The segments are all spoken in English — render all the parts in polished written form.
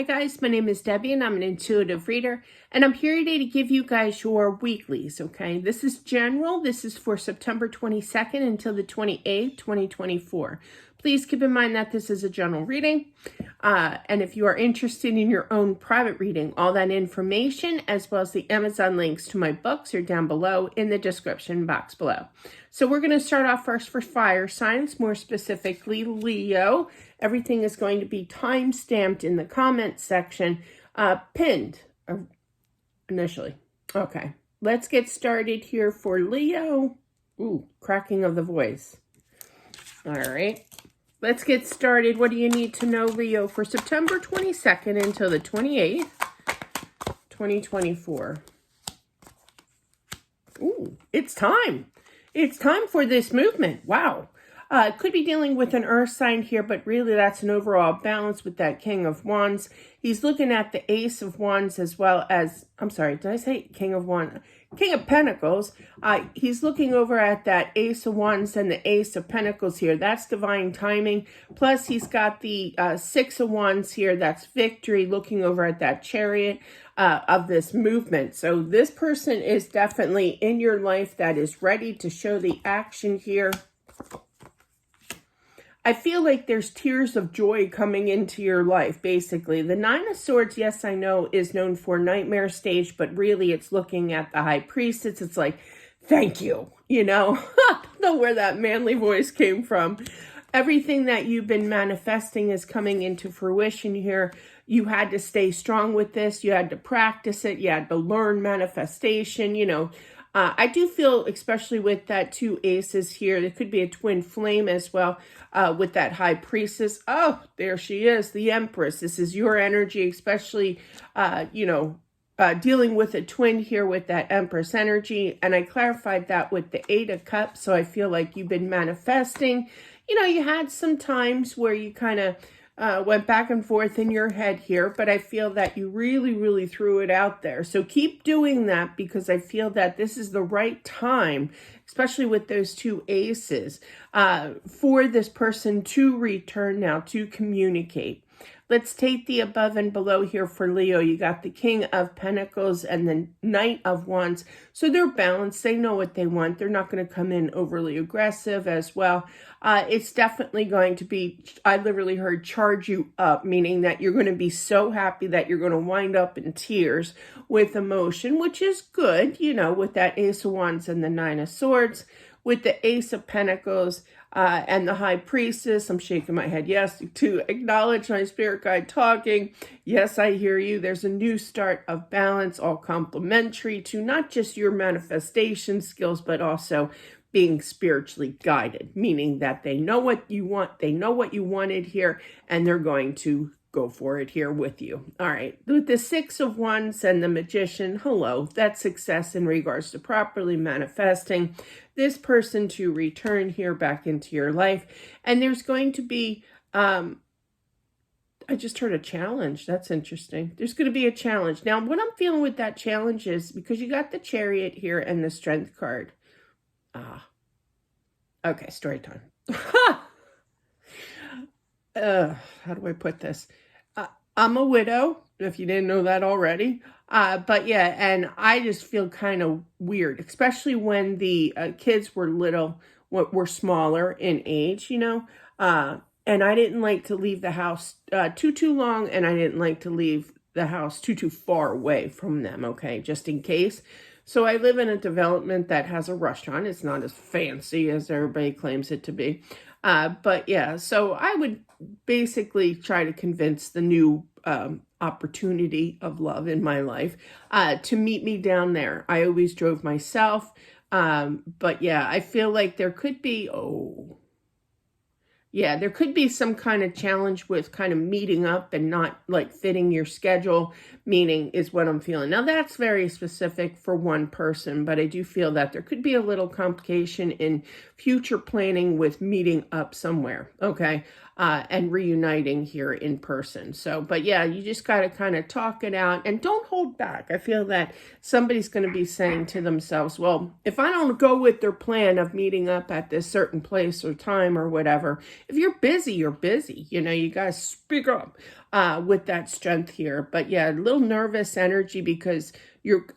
Hi guys, my name is Debbie and I'm an intuitive reader and I'm here today to give you guys your weeklies, okay? This is general. This is for September 22nd until the 28th, 2024. Please keep in mind that this is a general reading. And if you are interested in your own private reading, all that information as well as the Amazon links to my books are down below in the description box below. So we're going to start off first for fire signs, more specifically Leo. Everything is going to be time-stamped in the comment section, pinned initially. Okay, let's get started here for Leo. Ooh, cracking of the voice. All right, let's get started. What do you need to know, Leo, for September 22nd until the 28th, 2024? Ooh, it's time. It's time for this movement. Wow. Could be dealing with an earth sign here, but really that's an overall balance with that King of Wands. He's looking at the Ace of Wands as well as, I'm sorry, did I say King of Wands? King of Pentacles. He's looking over at that Ace of Wands and the Ace of Pentacles here. That's divine timing. Plus he's got the Six of Wands here. That's victory, looking over at that Chariot of this movement. So this person is definitely in your life that is ready to show the action here. I feel like there's tears of joy coming into your life, basically. The Nine of Swords, yes, I know, is known for nightmare stage, but really it's looking at the High Priestess. It's like, thank you, you know? I don't know where that manly voice came from. Everything that you've been manifesting is coming into fruition here. You had to stay strong with this. You had to practice it. You had to learn manifestation, you know. I do feel, especially with that two aces here, there could be a twin flame as well with that High Priestess. Oh, there she is, the Empress. This is your energy, especially, you know, dealing with a twin here with that Empress energy. And I clarified that with the Eight of Cups. So I feel like you've been manifesting. You know, you had some times where you kind of went back and forth in your head here, but I feel that you really threw it out there. So keep doing that because I feel that this is the right time, especially with those two aces, for this person to return now, to communicate. Let's take the above and below here for Leo. You got the King of Pentacles and the Knight of Wands. So they're balanced. They know what they want. They're not going to come in overly aggressive as well. It's definitely going to be, I literally heard charge you up, meaning that you're going to be so happy that you're going to wind up in tears with emotion, which is good, you know, with that Ace of Wands and the Nine of Swords. With the Ace of Pentacles and the High Priestess, I'm shaking my head yes to acknowledge my spirit guide talking. Yes, I hear you. There's a new start of balance, all complementary to not just your manifestation skills, but also being spiritually guided, meaning that they know what you want, they know what you wanted here, and they're going to go for it here with you. All right, with the Six of Wands and the Magician, hello, that's success in regards to properly manifesting this person to return here back into your life. And there's going to be, I just heard a challenge. That's interesting. There's going to be a challenge. Now, what I'm feeling with that challenge is because you got the Chariot here and the Strength card. Okay, story time. How do I put this? I'm a widow, if you didn't know that already. But yeah, and I just feel kind of weird, especially when the kids were little, were smaller in age, you know. And I didn't like to leave the house too long, and I didn't like to leave the house too far away from them, okay, just in case. So I live in a development that has a restaurant. It's not as fancy as everybody claims it to be. But yeah, so I would basically try to convince the new opportunity of love in my life to meet me down there. I always drove myself. But yeah, I feel like there could be, yeah, there could be some kind of challenge with kind of meeting up and not like fitting your schedule, meaning is what I'm feeling. Now that's very specific for one person, but I do feel that there could be a little complication in future planning with meeting up somewhere. Okay. and reuniting here in person. So, but yeah, you just got to kind of talk it out and don't hold back. I feel that somebody's going to be saying to themselves, well, if I don't go with their plan of meeting up at this certain place or time or whatever, if you're busy, you're busy. You know, you got to speak up with that strength here. But yeah, a little nervous energy because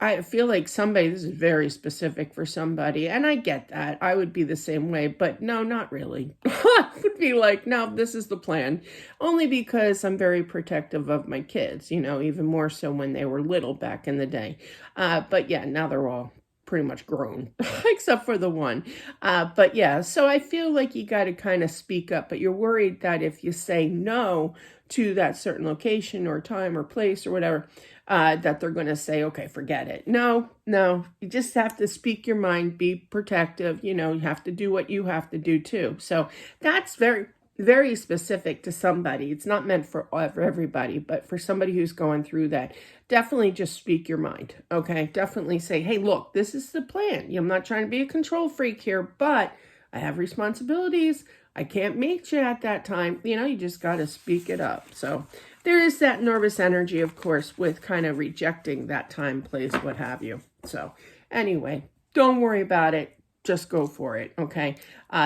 I feel like this is very specific for somebody, and I get that. I would be the same way, but no, not really. I would be like, no, this is the plan. Only because I'm very protective of my kids, you know, even more so when they were little back in the day. But yeah, now they're all pretty much grown, except for the one. But yeah, so I feel like you got to kind of speak up, but you're worried that if you say no to that certain location or time or place or whatever, that they're going to say, okay, forget it. No, you just have to speak your mind, be protective. You know, you have to do what you have to do too. So that's very, very specific to somebody. It's not meant for everybody, but for somebody who's going through that, definitely just speak your mind. Okay. Definitely say, hey, look, this is the plan. I'm not trying to be a control freak here, but I have responsibilities. I can't meet you at that time. You know, you just got to speak it up. So there is that nervous energy, of course, with kind of rejecting that time, place, what have you. So anyway, don't worry about it. Just go for it, okay?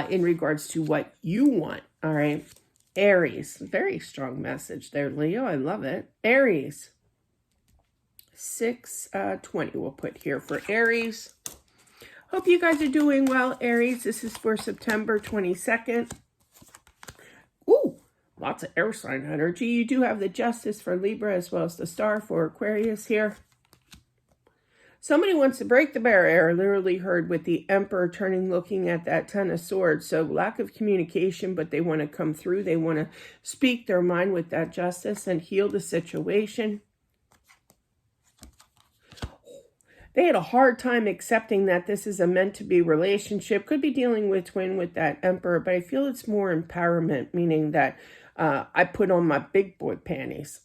In regards to what you want, all right? Aries, very strong message there, Leo. I love it. Aries, 620 we'll put here for Aries. Hope you guys are doing well, Aries. This is for September 22nd. Ooh, lots of air sign energy. You do have the Justice for Libra as well as the Star for Aquarius here. Somebody wants to break the barrier. I literally heard with the Emperor turning, looking at that Ten of Swords. So lack of communication, but they want to come through. They want to speak their mind with that Justice and heal the situation. They had a hard time accepting that this is a meant-to-be relationship. Could be dealing with twin with that Emperor, but I feel it's more empowerment, meaning that I put on my big boy panties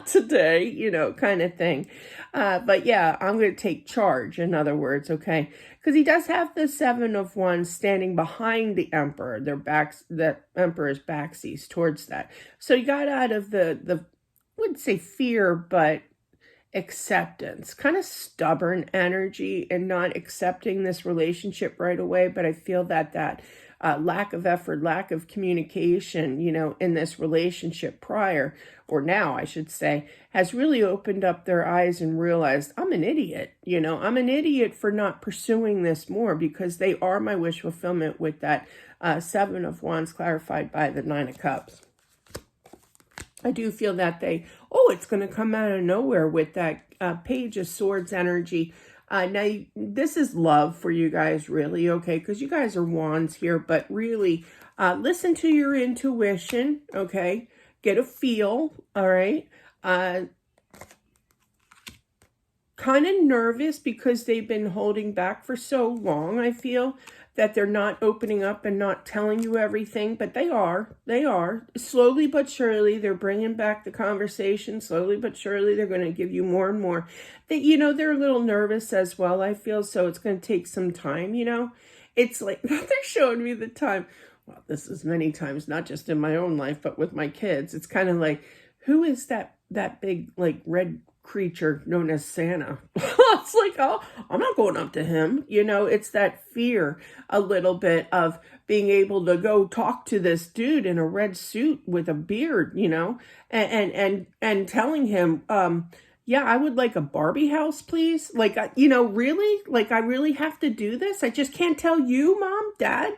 today, you know, kind of thing. But yeah, I'm going to take charge, in other words, okay? Because he does have the Seven of Wands standing behind the Emperor. Their backs, the Emperor's backsies towards that. So you got out of the I wouldn't say fear, but acceptance, kind of stubborn energy and not accepting this relationship right away. But I feel that lack of effort, lack of communication, you know, in this relationship prior, or now I should say, has really opened up their eyes and realized I'm an idiot. You know, I'm an idiot for not pursuing this more, because they are my wish fulfillment with that Seven of Wands clarified by the Nine of Cups. I do feel that it's going to come out of nowhere with that Page of Swords energy. Now, this is love for you guys, really, okay? Because you guys are wands here, but really listen to your intuition, okay? Get a feel, all right? Kind of nervous because they've been holding back for so long, I feel. That they're not opening up and not telling you everything, but they are. Slowly but surely, they're bringing back the conversation. Slowly but surely, they're going to give you more and more. You know, they're a little nervous as well, I feel, so it's going to take some time, you know. It's like, they're showing me the time. Well, this is many times, not just in my own life, but with my kids. It's kind of like, who is that big, like, red creature known as Santa? It's like, oh, I'm not going up to him. You know, it's that fear a little bit of being able to go talk to this dude in a red suit with a beard, you know, and telling him, yeah, I would like a Barbie house, please. Like, you know, really? Like, I really have to do this? I just can't tell you, Mom, Dad?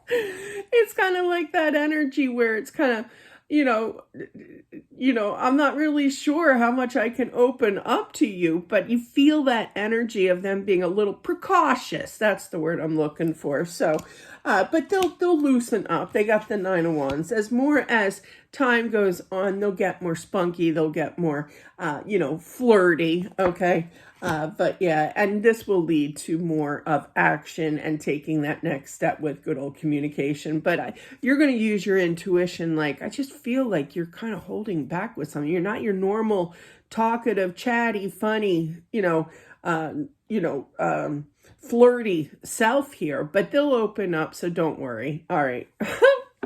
It's kind of like that energy where it's kind of, you know, I'm not really sure how much I can open up to you, but you feel that energy of them being a little precautious. That's the word I'm looking for. So, but they'll loosen up. They got the Nine of Wands. As more as time goes on, they'll get more spunky. They'll get more, flirty. Okay. But yeah, and this will lead to more of action and taking that next step with good old communication. But you're going to use your intuition. Like, I just feel like you're kind of holding back with something. You're not your normal talkative, chatty, funny, flirty self here, but they'll open up, so don't worry. All right.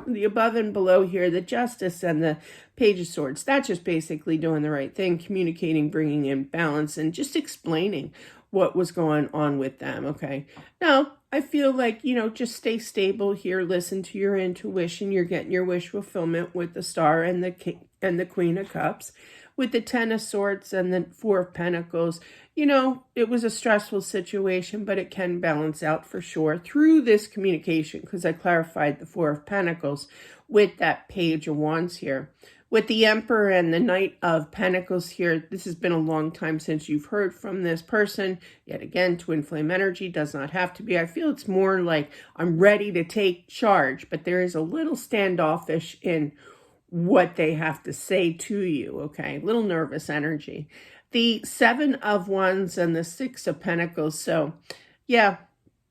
The above and below here, the Justice and the Page of Swords, that's just basically doing the right thing, communicating, bringing in balance, and just explaining what was going on with them, okay? Now, I feel like, you know, just stay stable here, listen to your intuition, you're getting your wish fulfillment with the Star and the Queen of Cups. With the Ten of Swords and the Four of Pentacles, you know, it was a stressful situation, but it can balance out for sure through this communication, because I clarified the Four of Pentacles with that Page of Wands here. With the Emperor and the Knight of Pentacles here, this has been a long time since you've heard from this person. Yet again, twin flame energy does not have to be. I feel it's more like I'm ready to take charge, but there is a little standoffish in what they have to say to you, okay? Little nervous energy. The Seven of Wands and the Six of Pentacles. So, yeah,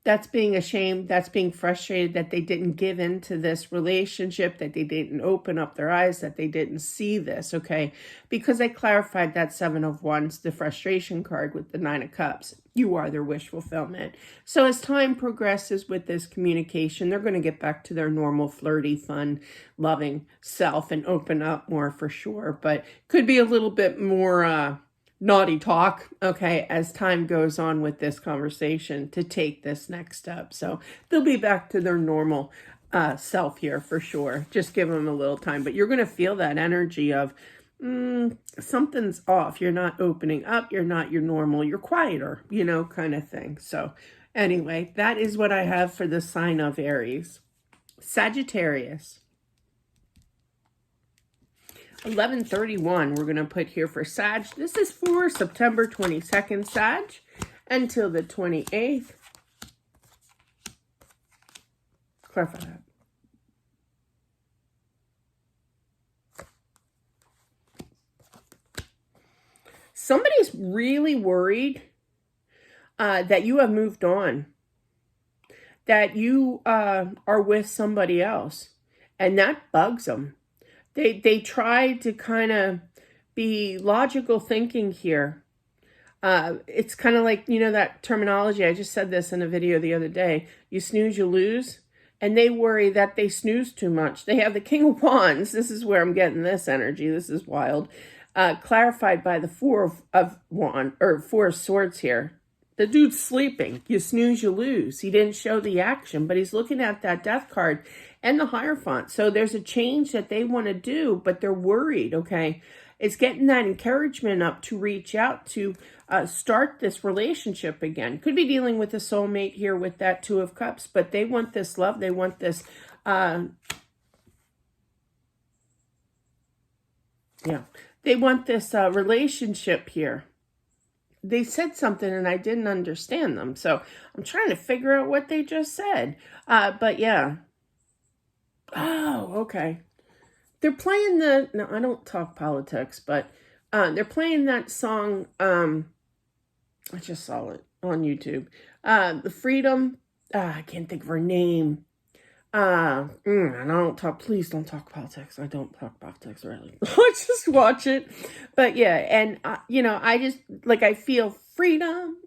that's being ashamed. That's being frustrated that they didn't give into this relationship, that they didn't open up their eyes, that they didn't see this, okay? Because I clarified that Seven of Wands, the frustration card with the Nine of Cups. You are their wish fulfillment. So as time progresses with this communication, they're going to get back to their normal flirty, fun, loving self and open up more for sure. But could be a little bit more naughty talk, okay, as time goes on with this conversation to take this next step. So they'll be back to their normal self here for sure. Just give them a little time. But you're going to feel that energy of something's off. You're not opening up. You're not your normal. You're quieter, you know, kind of thing. So anyway, that is what I have for the sign of Aries. Sagittarius. 11:31 we're going to put here for Sag. This is for September 22nd, Sag, until the 28th. Clarify that. Somebody's really worried that you have moved on, that you are with somebody else, and that bugs them. They try to kind of be logical thinking here. It's kind of like, you know, that terminology. I just said this in a video the other day. You snooze, you lose. And they worry that they snooze too much. They have the King of Wands. This is where I'm getting this energy. This is wild. Clarified by the Four of Swords here. The dude's sleeping. You snooze, you lose. He didn't show the action, but he's looking at that Death card and the Hierophant. So there's a change that they want to do, but they're worried, okay? It's getting that encouragement up to reach out to start this relationship again. Could be dealing with a soulmate here with that Two of Cups, but they want this love. They want this, they want this relationship here. They said something and I didn't understand them. So I'm trying to figure out what they just said. But yeah. Oh, okay. They're playing no, I don't talk politics, but they're playing that song. I just saw it on YouTube. The Freedom. I can't think of her name. And I don't talk, please don't talk politics. I don't talk politics, really. I just watch it. But yeah, and, you know, I just, like, I feel freedom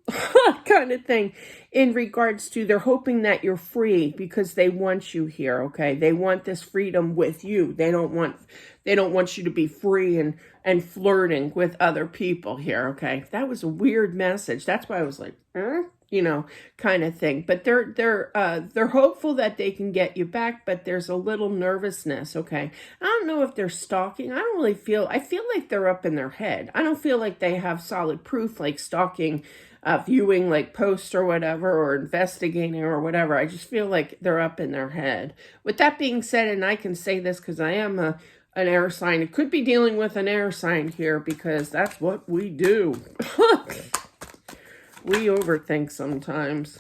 kind of thing in regards to they're hoping that you're free because they want you here, okay? They want this freedom with you. They don't want you to be free and flirting with other people here, okay? That was a weird message. That's why I was like, you know, kind of thing. But they're hopeful that they can get you back, but there's a little nervousness, okay? I don't know if they're stalking. I feel like they're up in their head. I don't feel like they have solid proof, like stalking, viewing like posts or whatever, or investigating or whatever. I just feel like they're up in their head. With that being said, and I can say this because I am an air sign. It could be dealing with an air sign here because that's what we do. We overthink sometimes.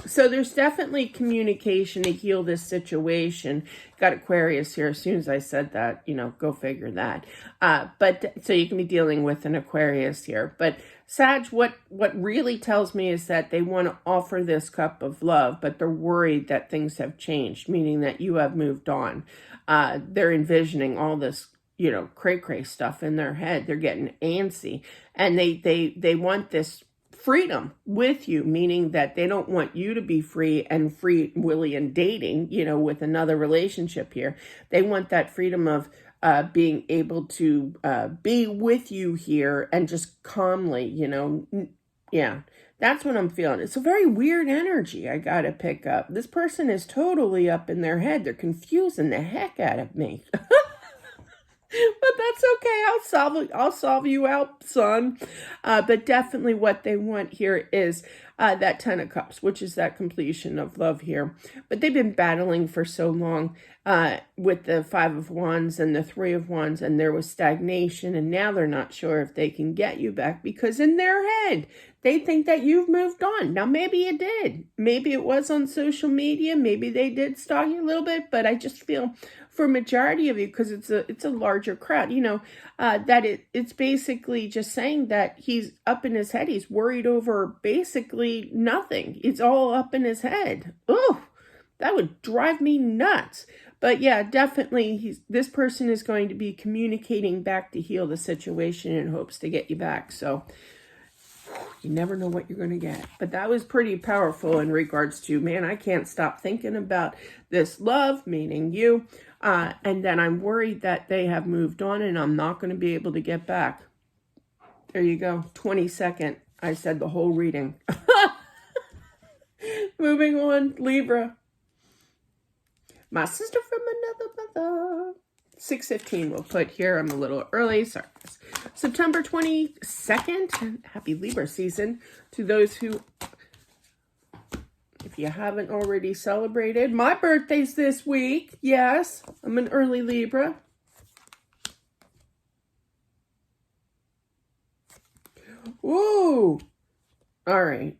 So there's definitely communication to heal this situation. Got Aquarius here. As soon as I said that, you know, go figure that. But so you can be dealing with an Aquarius here. But Sag, what really tells me is that they want to offer this cup of love, but they're worried that things have changed, meaning that you have moved on. They're envisioning all this, you know, cray-cray stuff in their head. They're getting antsy. And they want this freedom with you, meaning that they don't want you to be free and free, willy, and dating, you know, with another relationship here. They want that freedom of being able to be with you here and just calmly, you know, yeah. That's what I'm feeling. It's a very weird energy I got to pick up. This person is totally up in their head. They're confusing the heck out of me. But that's okay. I'll solve you out, son. But definitely what they want here is that 10 of Cups, which is that completion of love here. But they've been battling for so long with the 5 of Wands and the 3 of Wands, and there was stagnation, and now they're not sure if they can get you back because in their head, they think that you've moved on. Now, maybe you did. Maybe it was on social media. Maybe they did stalk you a little bit, but I just feel for majority of you, because it's a larger crowd, you know, that it's basically just saying that he's up in his head. He's worried over basically nothing. It's all up in his head. Oh, that would drive me nuts. But yeah, definitely this person is going to be communicating back to heal the situation in hopes to get you back. So you never know what you're going to get. But that was pretty powerful in regards to, man, I can't stop thinking about this love, meaning you. And then I'm worried that they have moved on and I'm not going to be able to get back. There you go. 22nd. I said the whole reading. Moving on, Libra. My sister from another mother. 6:15 we'll put here. I'm a little early. Sorry. September 22nd. Happy Libra season to those who, if you haven't already celebrated. My birthday's this week. Yes, I'm an early Libra. Ooh. All right.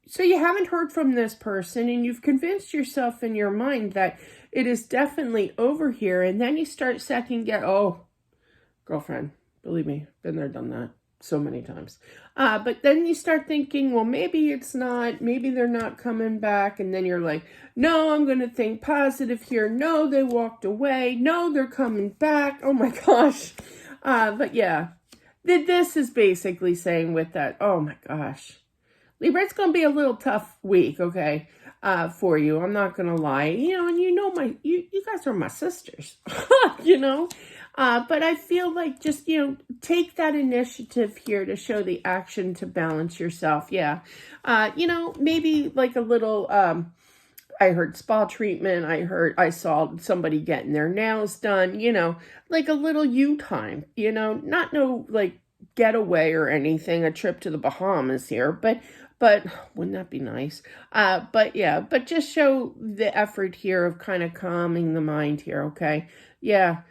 So you haven't heard from this person and you've convinced yourself in your mind that it is definitely over here. And then you start second guess. Oh, girlfriend, believe me, been there, done that so many times. But then you start thinking, well, maybe it's not, maybe they're not coming back. And then you're like, no, I'm going to think positive here. No, they walked away. No, they're coming back. Oh my gosh. But yeah, this is basically saying with that, oh my gosh. Libra, it's going to be a little tough week, okay, for you. I'm not going to lie. You know, and you know you guys are my sisters, you know. But I feel like just, you know, take that initiative here to show the action to balance yourself. Yeah. You know, maybe like a little, I heard spa treatment. I saw somebody getting their nails done, you know, like a little you time, you know, not no like getaway or anything, a trip to the Bahamas here, but wouldn't that be nice? But yeah, but just show the effort here of kind of calming the mind here, okay? Yeah,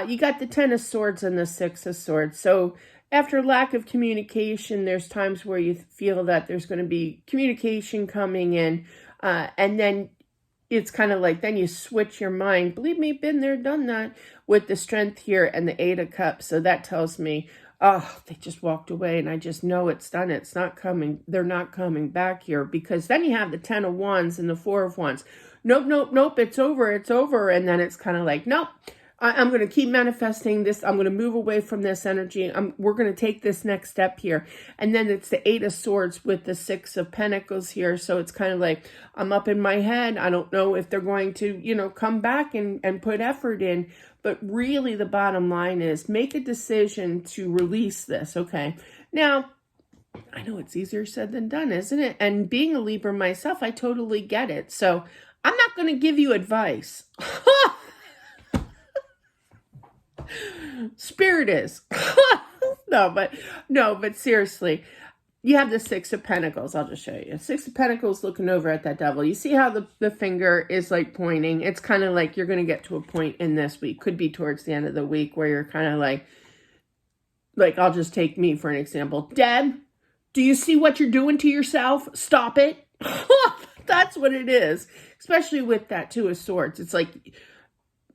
you got the 10 of Swords and the 6 of Swords. So after lack of communication, there's times where you feel that there's going to be communication coming in, and then it's kind of like, then you switch your mind. Believe me, been there, done that with the Strength here and the 8 of Cups. So that tells me, oh, they just walked away and I just know it's done. It's not coming. They're not coming back here, because then you have the 10 of Wands and the 4 of Wands. Nope, nope, nope. It's over. It's over. And then it's kind of like, nope, I'm going to keep manifesting this. I'm going to move away from this energy. We're going to take this next step here. And then it's the 8 of Swords with the 6 of Pentacles here. So it's kind of like, I'm up in my head. I don't know if they're going to, you know, come back and put effort in. But really the bottom line is make a decision to release this, okay? Now, I know it's easier said than done, isn't it? And being a Libra myself, I totally get it. So I'm not going to give you advice. Spirit is. No, but seriously, you have the 6 of Pentacles. I'll just show you. 6 of Pentacles looking over at that devil. You see how the finger is like pointing? It's kind of like you're going to get to a point in this week. Could be towards the end of the week where you're kind of like I'll just take me for an example. Deb, do you see what you're doing to yourself? Stop it. That's what it is. Especially with that 2 of Swords. It's like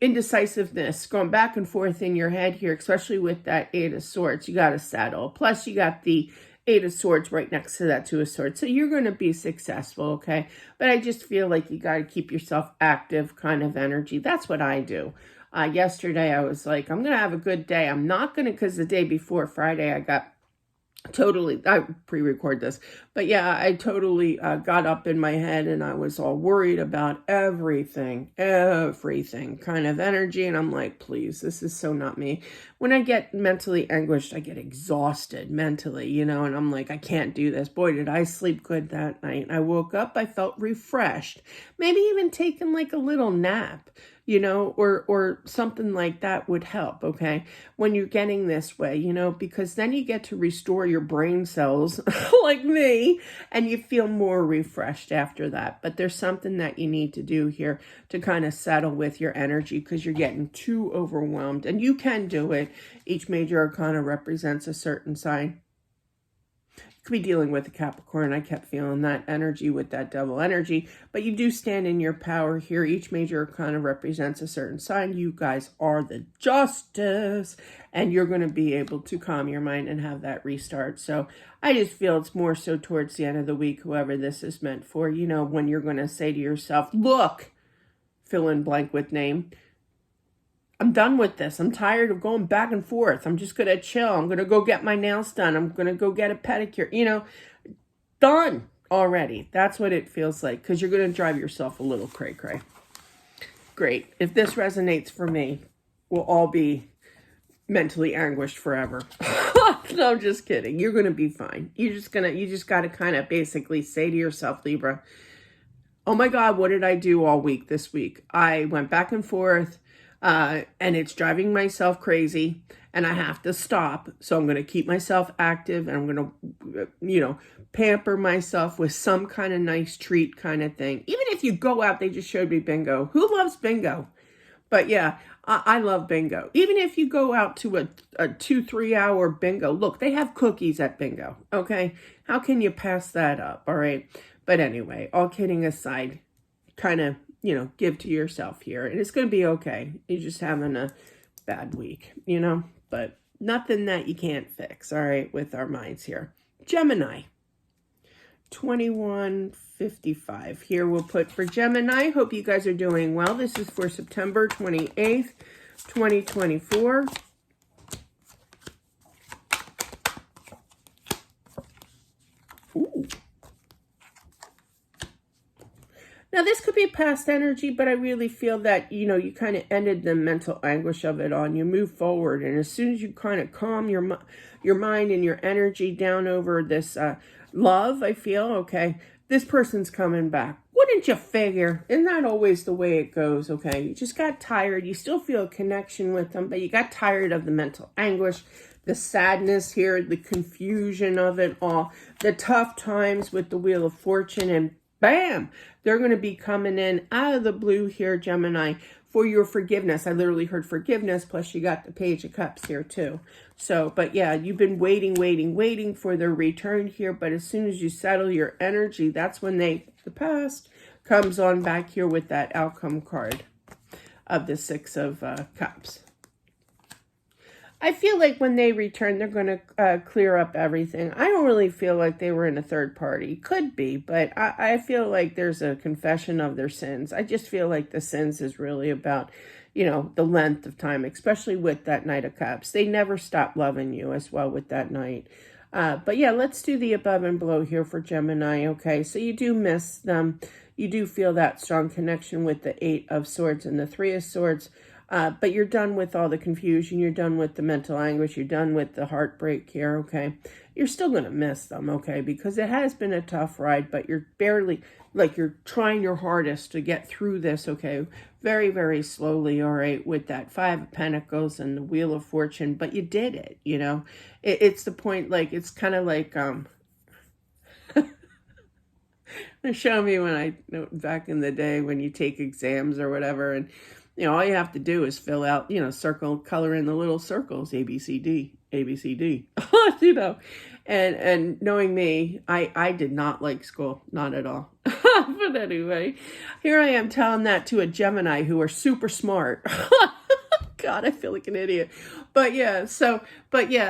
indecisiveness going back and forth in your head here, especially with that 8 of Swords. You got to settle. Plus you got the 8 of Swords right next to that 2 of Swords. So you're going to be successful, okay? But I just feel like you got to keep yourself active kind of energy. That's what I do. Yesterday I was like, I'm going to have a good day. I'm not going to, because the day before Friday I got totally, I pre-record this, but yeah, I totally got up in my head and I was all worried about everything kind of energy. And I'm like, please, this is so not me. When I get mentally anguished, I get exhausted mentally, you know, and I'm like, I can't do this. Boy, did I sleep good that night. I woke up, I felt refreshed, maybe even taking like a little nap, you know, or something like that would help, okay, when you're getting this way, you know, because then you get to restore your brain cells like me, and you feel more refreshed after that. But there's something that you need to do here to kind of settle with your energy because you're getting too overwhelmed, and you can do it. Each major arcana represents a certain sign. Could be dealing with a Capricorn. I kept feeling that energy with that devil energy, but you do stand in your power here. Each major arcana represents a certain sign. You guys are the justice, and you're going to be able to calm your mind and have that restart. So I just feel it's more so towards the end of the week, whoever this is meant for, you know, when you're going to say to yourself, look, fill in blank with name, I'm done with this. I'm tired of going back and forth. I'm just going to chill. I'm going to go get my nails done. I'm going to go get a pedicure. You know, done already. That's what it feels like, because you're going to drive yourself a little cray-cray. Great. If this resonates for me, we'll all be mentally anguished forever. No, I'm just kidding. You're going to be fine. You just got to kind of basically say to yourself, Libra, oh my God, what did I do all week this week? I went back and forth. And it's driving myself crazy, and I have to stop. So I'm going to keep myself active, and I'm going to, you know, pamper myself with some kind of nice treat kind of thing. Even if you go out, they just showed me bingo. Who loves bingo? But yeah, I love bingo. Even if you go out to a 2-3 hour bingo, look, they have cookies at bingo. Okay. How can you pass that up? All right. But anyway, all kidding aside, kind of, you know, give to yourself here, and it's going to be okay. You're just having a bad week, you know, but nothing that you can't fix. All right. With our minds here. Gemini, 2155 here. We'll put for Gemini. Hope you guys are doing well. This is for September 28th, 2024. Ooh. Now, this could be past energy, but I really feel that, you know, you kind of ended the mental anguish of it on. You move forward, and as soon as you kind of calm your mind and your energy down over this love, I feel, okay, this person's coming back. Wouldn't you figure? Isn't that always the way it goes, okay? You just got tired. You still feel a connection with them, but you got tired of the mental anguish, the sadness here, the confusion of it all, the tough times with the Wheel of Fortune, and bam, they're going to be coming in out of the blue here, Gemini, for your forgiveness. I literally heard forgiveness, plus you got the Page of Cups here too. So, but yeah, you've been waiting for their return here. But as soon as you settle your energy, that's when the past comes on back here with that outcome card of the Six of Cups. I feel like when they return, they're going to clear up everything. I don't really feel like they were in a third party. Could be, but I feel like there's a confession of their sins. I just feel like the sins is really about, you know, the length of time, especially with that Knight of Cups. They never stop loving you as well with that Knight. But yeah, let's do the above and below here for Gemini, okay? So you do miss them. You do feel that strong connection with the Eight of Swords and the Three of Swords. But you're done with all the confusion. You're done with the mental anguish. You're done with the heartbreak here, okay? You're still going to miss them, okay? Because it has been a tough ride, but you're barely, like, you're trying your hardest to get through this, okay? Very, very slowly, all right, with that Five of Pentacles and the Wheel of Fortune. But you did it, you know? It's the point, like, it's kind of like, show me when I, back in the day when you take exams or whatever, and you know, all you have to do is fill out, you know, color in the little circles, A, B, C, D, A, B, C, D, you know, and knowing me, I did not like school, not at all. But anyway, here I am telling that to a Gemini who are super smart. God, I feel like an idiot. But yeah,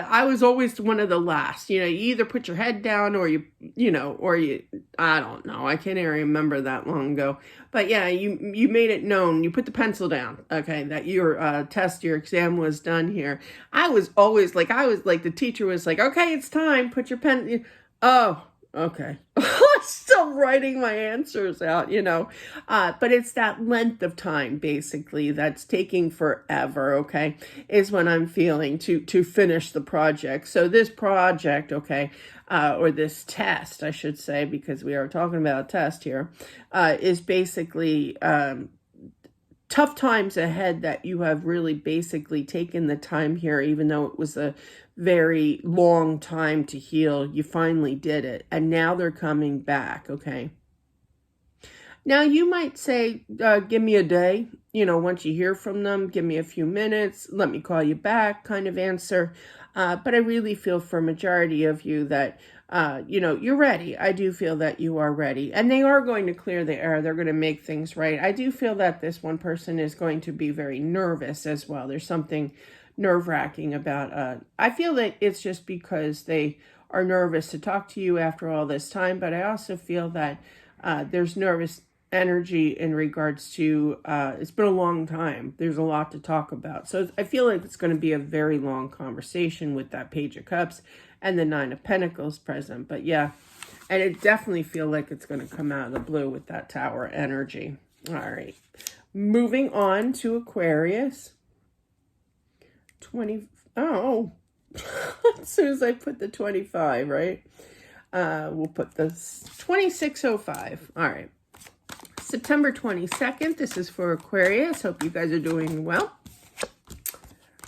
I was always one of the last. You either put your head down or I don't know. I can't even remember that long ago. But yeah, you made it known. You put the pencil down, okay, that your your exam was done here. I was like, the teacher was like, okay, it's time. Put your pen. Oh, okay. I'm still writing my answers out, but it's that length of time basically that's taking forever, okay, is what I'm feeling to finish the project. So this project, okay, or this test, I should say, because we are talking about a test here, is basically tough times ahead that you have really basically taken the time here, even though it was a very long time to heal. You finally did it, and now they're coming back, okay? Now, you might say, give me a day, once you hear from them, give me a few minutes, let me call you back kind of answer. But I really feel for a majority of you that, you're ready. I do feel that you are ready. And they are going to clear the air. They're going to make things right. I do feel that this one person is going to be very nervous as well. There's something nerve-wracking about, I feel that it's just because they are nervous to talk to you after all this time. But I also feel that there's nervous energy in regards to, it's been a long time. There's a lot to talk about. So I feel like it's going to be a very long conversation with that Page of Cups and the Nine of Pentacles present. But yeah, and it definitely feel like it's going to come out of the blue with that Tower energy. All right. Moving on to Aquarius. As soon as I put the 25, right? We'll put the 2605. All right. September 22nd. This is for Aquarius. Hope you guys are doing well.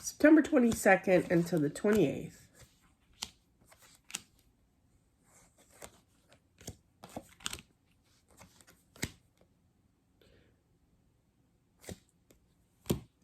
September 22nd until the 28th.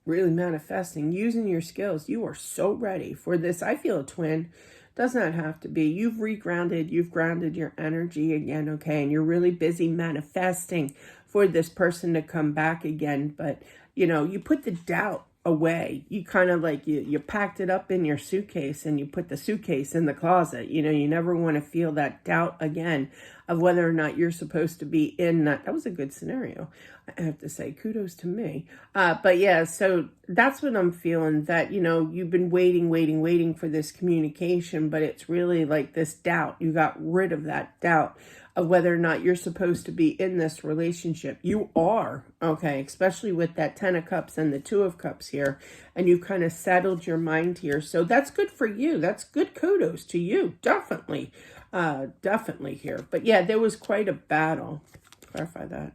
Really manifesting, using your skills. You are so ready for this. I feel a twin. Does not have to be. You've regrounded. You've grounded your energy again, okay? And you're really busy manifesting for this person to come back again. But, you put the doubt away. You kind of like, you packed it up in your suitcase and you put the suitcase in the closet. You never want to feel that doubt again of whether or not you're supposed to be in that. That was a good scenario. I have to say, kudos to me. But yeah, so that's what I'm feeling, that, you've been waiting for this communication, but it's really like this doubt. You got rid of that doubt of whether or not you're supposed to be in this relationship. You are, okay, especially with that 10 of Cups and the 2 of Cups here, and you kind of settled your mind here. So that's good for you. That's good kudos to you, definitely here. But yeah, there was quite a battle. Clarify that.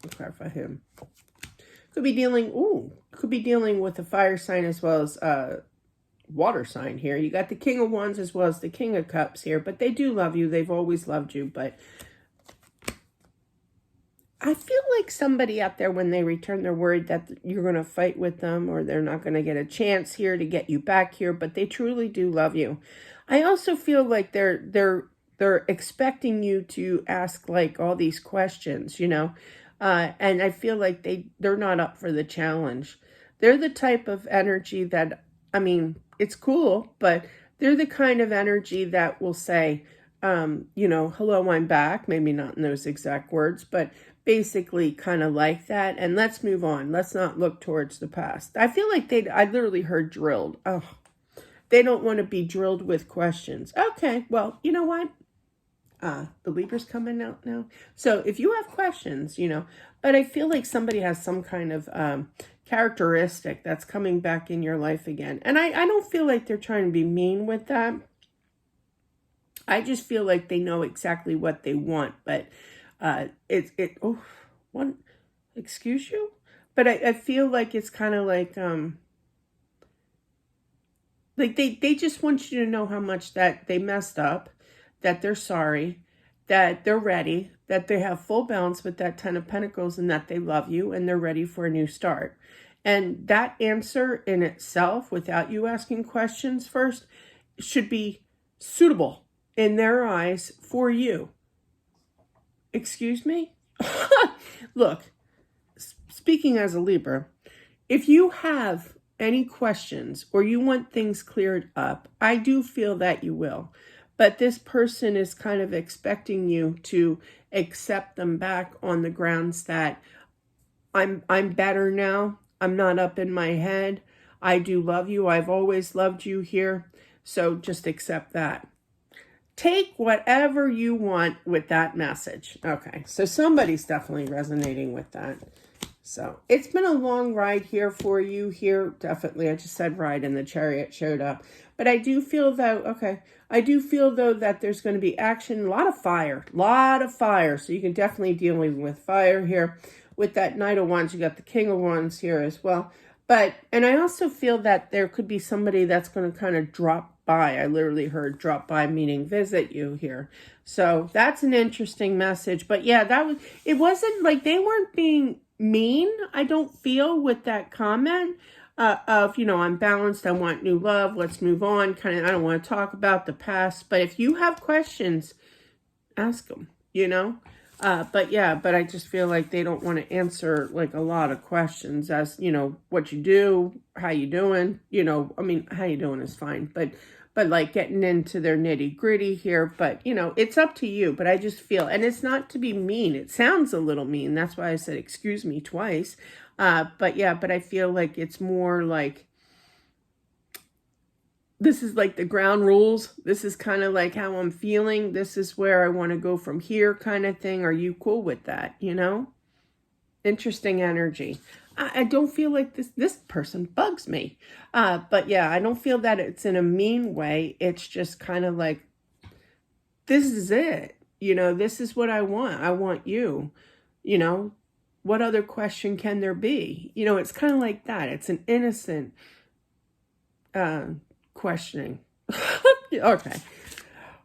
Clarify him. Could be dealing with a fire sign as well as water sign here. You got the King of Wands as well as the King of Cups here, but they do love you. They've always loved you, but I feel like somebody out there, when they return, they're worried that you're going to fight with them or they're not going to get a chance here to get you back here, but they truly do love you. I also feel like they're expecting you to ask like all these questions, and I feel like they're not up for the challenge. They're the type of energy that, it's cool, but they're the kind of energy that will say, hello, I'm back. Maybe not in those exact words, but basically kind of like that. And let's move on. Let's not look towards the past. I feel like I literally heard drilled. Oh, they don't want to be drilled with questions. Okay, well, you know what? The Libra's coming out now. So if you have questions, but I feel like somebody has some kind of characteristic that's coming back in your life again. And I don't feel like they're trying to be mean with that. I just feel like they know exactly what they want. But excuse you? But I feel like it's kind of like they just want you to know how much that they messed up, that they're sorry, that they're ready, that they have full balance with that 10 of Pentacles, and that they love you and they're ready for a new start. And that answer in itself, without you asking questions first, should be suitable in their eyes for you. Excuse me? Look, speaking as a Libra, if you have any questions or you want things cleared up, I do feel that you will. But this person is kind of expecting you to accept them back on the grounds that I'm better now. I'm not up in my head. I do love you. I've always loved you here. So just accept that. Take whatever you want with that message. Okay, so somebody's definitely resonating with that. So it's been a long ride here for you here. Definitely, I just said ride and the Chariot showed up. But I do feel though, okay, I do feel though that there's going to be action, a lot of fire. So you can definitely deal with fire here. With that Knight of Wands, you got the King of Wands here as well. But, and I also feel that there could be somebody that's going to kind of drop by. I literally heard drop by, meaning visit you here. So that's an interesting message. But yeah, it wasn't like they weren't being mean, I don't feel, with that comment of, you know, I'm balanced, I want new love, let's move on, kind of, I don't want to talk about the past. But if you have questions, ask them, you know. But yeah, but I just feel like they don't want to answer like a lot of questions as, you know, what you do, how you doing, you know, I mean, how you doing is fine, but like getting into their nitty gritty here, but you know, it's up to you. But I just feel, and it's not to be mean, it sounds a little mean. That's why I said, excuse me twice. But yeah, but I feel like it's more like, this is like the ground rules. This is kind of like how I'm feeling. This is where I want to go from here kind of thing. Are you cool with that? You know? Interesting energy. I don't feel like this person bugs me. But yeah, I don't feel that it's in a mean way. It's just kind of like, this is it. You know, this is what I want. I want you. You know, what other question can there be? You know, it's kind of like that. It's an innocent questioning. Okay,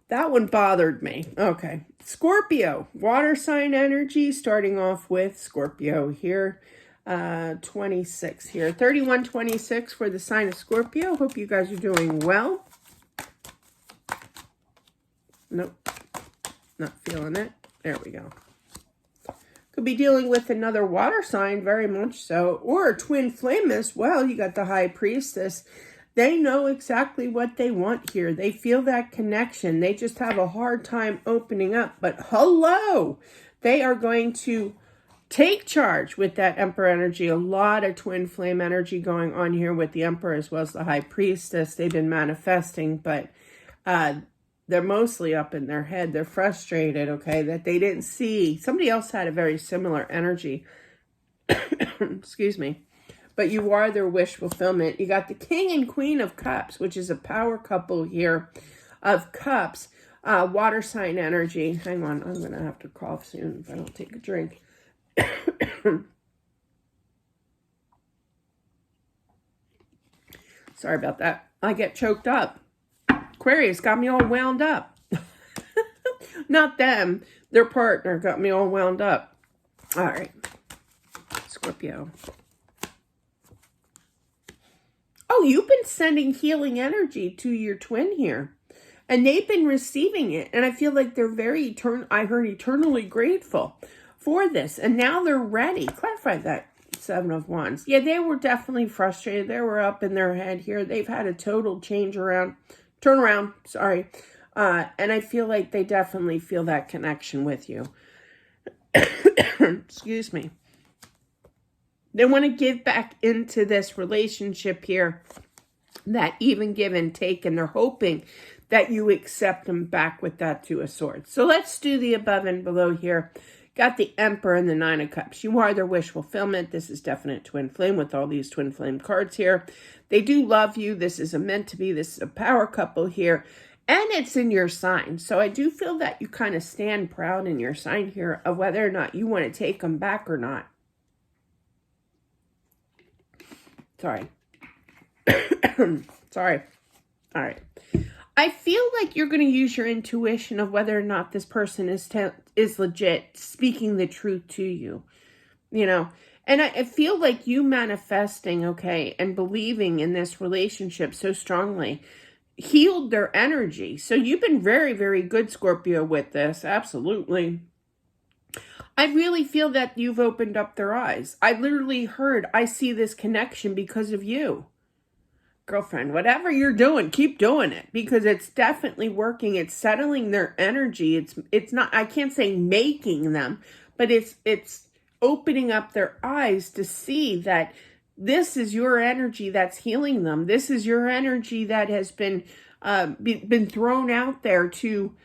that one bothered me. Okay, Scorpio, water sign energy, starting off with Scorpio here. 26 here, 3126 for the sign of Scorpio. Hope you guys are doing well. Nope, not feeling it. There we go. Could be dealing with another water sign, very much so, or a twin flame as well. You got the High Priestess. They know exactly what they want here. They feel that connection. They just have a hard time opening up. But hello, they are going to take charge with that Emperor energy. A lot of twin flame energy going on here with the Emperor as well as the High Priestess. They've been manifesting, but they're mostly up in their head. They're frustrated, okay, that they didn't see. Somebody else had a very similar energy. Excuse me. But you are their wish fulfillment. You got the King and Queen of Cups, which is a power couple here of Cups. Water sign energy. Hang on, I'm going to have to cough soon if I don't take a drink. Sorry about that. I get choked up. Aquarius got me all wound up. Not them. Their partner got me all wound up. All right. Scorpio. Oh, you've been sending healing energy to your twin here. And they've been receiving it. And I feel like they're very, I heard eternally grateful for this. And now they're ready. Clarify that, Seven of Wands. Yeah, they were definitely frustrated. They were up in their head here. They've had a total turnaround, sorry. And I feel like they definitely feel that connection with you. Excuse me. They want to give back into this relationship here, that even give and take, and they're hoping that you accept them back with that Two of Swords. So let's do the above and below here. Got the Emperor and the Nine of Cups. You are their wish fulfillment. This is definite twin flame with all these twin flame cards here. They do love you. This is a meant to be. This is a power couple here. And it's in your sign. So I do feel that you kind of stand proud in your sign here of whether or not you want to take them back or not. Sorry. Sorry. All right. I feel like you're going to use your intuition of whether or not this person is legit speaking the truth to you, you know. And I feel like you manifesting, okay, and believing in this relationship so strongly healed their energy. So you've been very, very good, Scorpio, with this. Absolutely. I really feel that you've opened up their eyes. I literally heard, I see this connection because of you. Girlfriend, whatever you're doing, keep doing it, because it's definitely working. It's settling their energy. It's not, I can't say making them, but it's opening up their eyes to see that this is your energy that's healing them. This is your energy that has been thrown out there to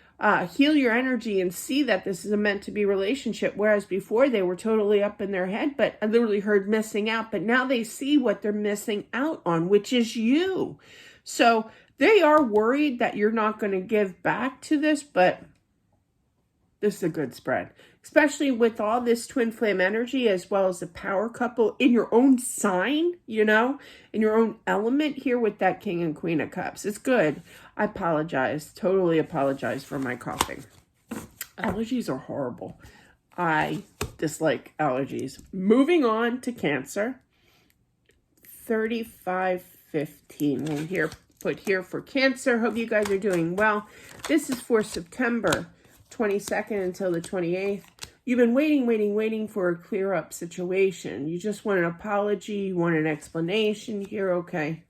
heal your energy and see that this is a meant to be relationship. Whereas before they were totally up in their head, but I literally heard missing out. But now they see what they're missing out on, which is you. So they are worried that you're not going to give back to this, but this is a good spread, especially with all this twin flame energy, as well as the power couple in your own sign, you know, in your own element here with that King and Queen of Cups. It's good. I apologize. Totally apologize for my coughing. Allergies are horrible. I dislike allergies. Moving on to Cancer. 3515. We'll put here for Cancer. Hope you guys are doing well. This is for September 22nd until the 28th. You've been waiting for a clear up situation. You just want an apology. You want an explanation here. Okay.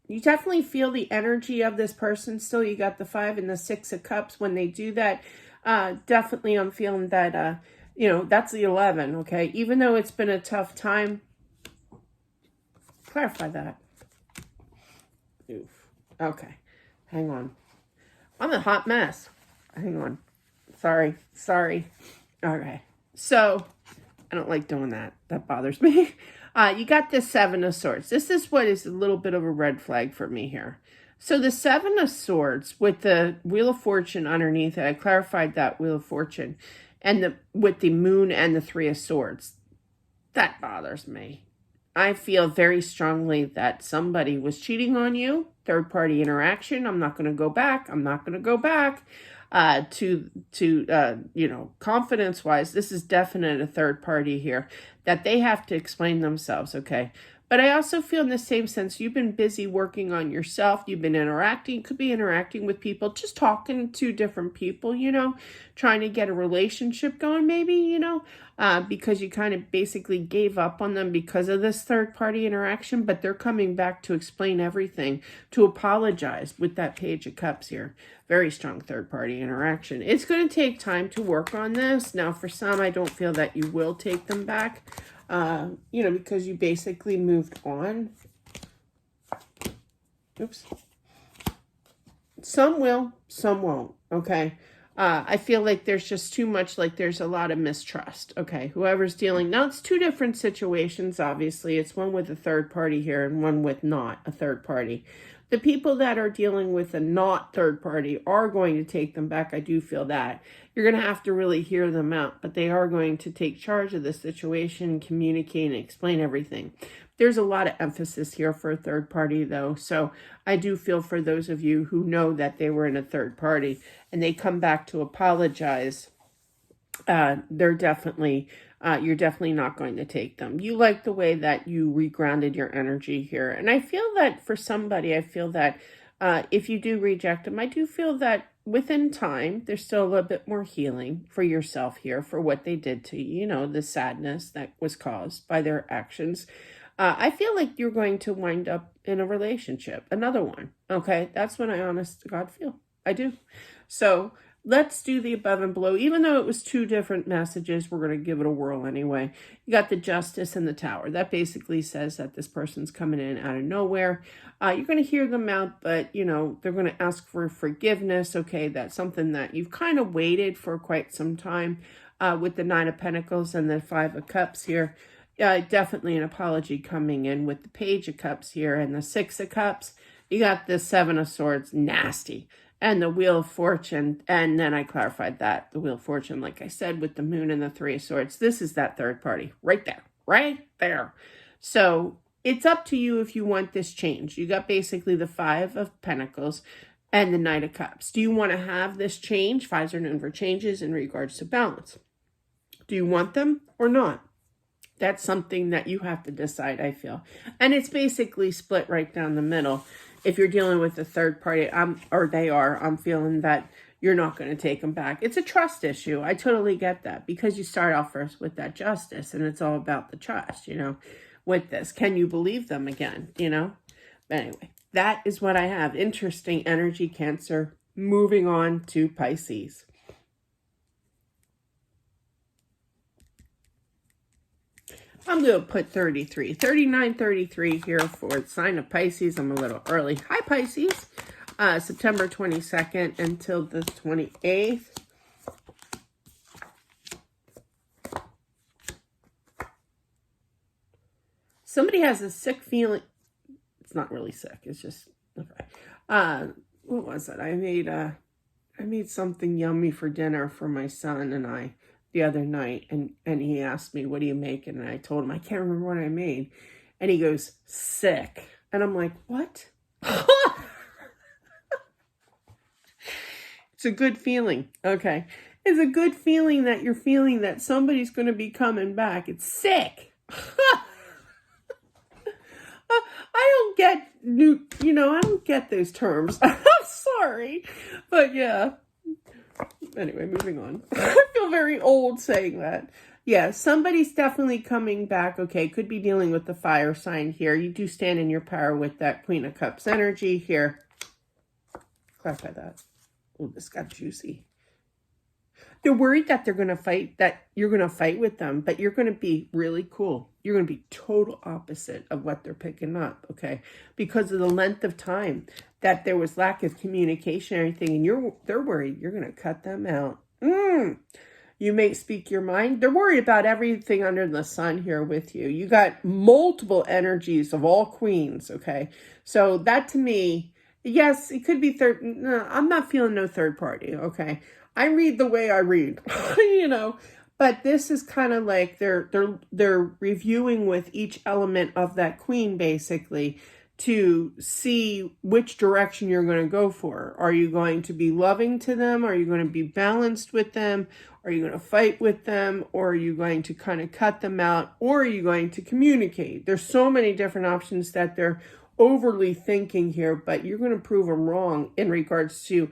You definitely feel the energy of this person still. You got the 5 and the 6 of Cups. When they do that, definitely I'm feeling that, you know, that's the 11, okay? Even though it's been a tough time, clarify that. Oof. Okay. Hang on. I'm a hot mess. Hang on. Sorry. Okay. So, I don't like doing that. That bothers me. You got the 7 of Swords. This is what is a little bit of a red flag for me here. So the 7 of Swords with the Wheel of Fortune underneath it, I clarified that Wheel of Fortune, and with the Moon and the 3 of Swords, that bothers me. I feel very strongly that somebody was cheating on you, third-party interaction. I'm not going to go back. To you know, confidence-wise, this is definite a third party here, that they have to explain themselves, okay? But I also feel in the same sense, you've been busy working on yourself. You've been interacting, could be interacting with people, just talking to different people, you know, trying to get a relationship going maybe, you know, because you kind of basically gave up on them because of this third party interaction, but they're coming back to explain everything, to apologize with that Page of Cups here. Very strong third party interaction. It's going to take time to work on this. Now, for some, I don't feel that you will take them back. You know, because you basically moved on. Oops. Some will, some won't, okay? I feel like there's just too much, like there's a lot of mistrust, okay? Whoever's dealing, now it's two different situations, obviously. It's one with a third party here and one with not a third party. The people that are dealing with a not third party are going to take them back. I do feel that. You're going to have to really hear them out, but they are going to take charge of the situation, communicate, and explain everything. There's a lot of emphasis here for a third party, though. So I do feel for those of you who know that they were in a third party and they come back to apologize, they're definitely... you're definitely not going to take them. You like the way that you regrounded your energy here. And I feel that for somebody, I feel that if you do reject them, I do feel that within time, there's still a little bit more healing for yourself here for what they did to you, you know, the sadness that was caused by their actions. I feel like you're going to wind up in a relationship, another one. Okay, that's what I honest to God feel. I do. So let's do the above and below. Even though it was two different messages, we're going to give it a whirl anyway. You got the Justice and the Tower. That basically says that this person's coming in out of nowhere. You're going to hear them out, but, you know, they're going to ask for forgiveness. Okay, that's something that you've kind of waited for quite some time with the 9 of Pentacles and the 5 of Cups here. Definitely an apology coming in with the Page of Cups here and the 6 of Cups. You got the 7 of Swords, nasty. And the Wheel of Fortune, and then I clarified that. The Wheel of Fortune, like I said, with the Moon and the 3 of Swords. This is that third party, right there, right there. So it's up to you if you want this change. You got basically the 5 of Pentacles and the Knight of Cups. Do you want to have this change? Fives are known for changes in regards to balance. Do you want them or not? That's something that you have to decide, I feel. And it's basically split right down the middle. if you're dealing with a third party, or they are, I'm feeling that you're not going to take them back. It's a trust issue. I totally get that, because you start off first with that justice, and it's all about the trust, you know, with this. Can you believe them again, you know? But anyway, that is what I have. Interesting energy, Cancer. Moving on to Pisces. I'm going to put 33, 39, 33 here for the sign of Pisces. I'm a little early. Hi, Pisces. September 22nd until the 28th. Somebody has a sick feeling. It's not really sick. It's just, okay. What was it? I made something yummy for dinner for my son and I the other night, and he asked me, what are you making? And I told him, I can't remember what I made. And he goes, sick. And I'm like, what? It's a good feeling. Okay. It's a good feeling that you're feeling that somebody's going to be coming back. It's sick. I don't get I don't get those terms. I'm sorry. But yeah. Anyway, moving on. I feel very old saying that. Yeah, somebody's definitely coming back. Okay, could be dealing with the fire sign here. You do stand in your power with that Queen of Cups energy here. Clarify that. Oh, this got juicy. They're worried that they're going to fight, that you're going to fight with them, but you're going to be really cool. You're going to be total opposite of what they're picking up, okay? Because of the length of time that there was lack of communication and everything, and they're worried you're going to cut them out. You may speak your mind. They're worried about everything under the sun here with you. You got multiple energies of all queens, okay? So that to me, yes, it could be third. No, I'm not feeling no third party, okay? I read the way I read, you know, but this is kind of like they're reviewing with each element of that queen, basically, to see which direction you're going to go for. Are you going to be loving to them? Are you going to be balanced with them? Are you going to fight with them? Or are you going to kind of cut them out? Or are you going to communicate? There's so many different options that they're overly thinking here, but you're going to prove them wrong in regards to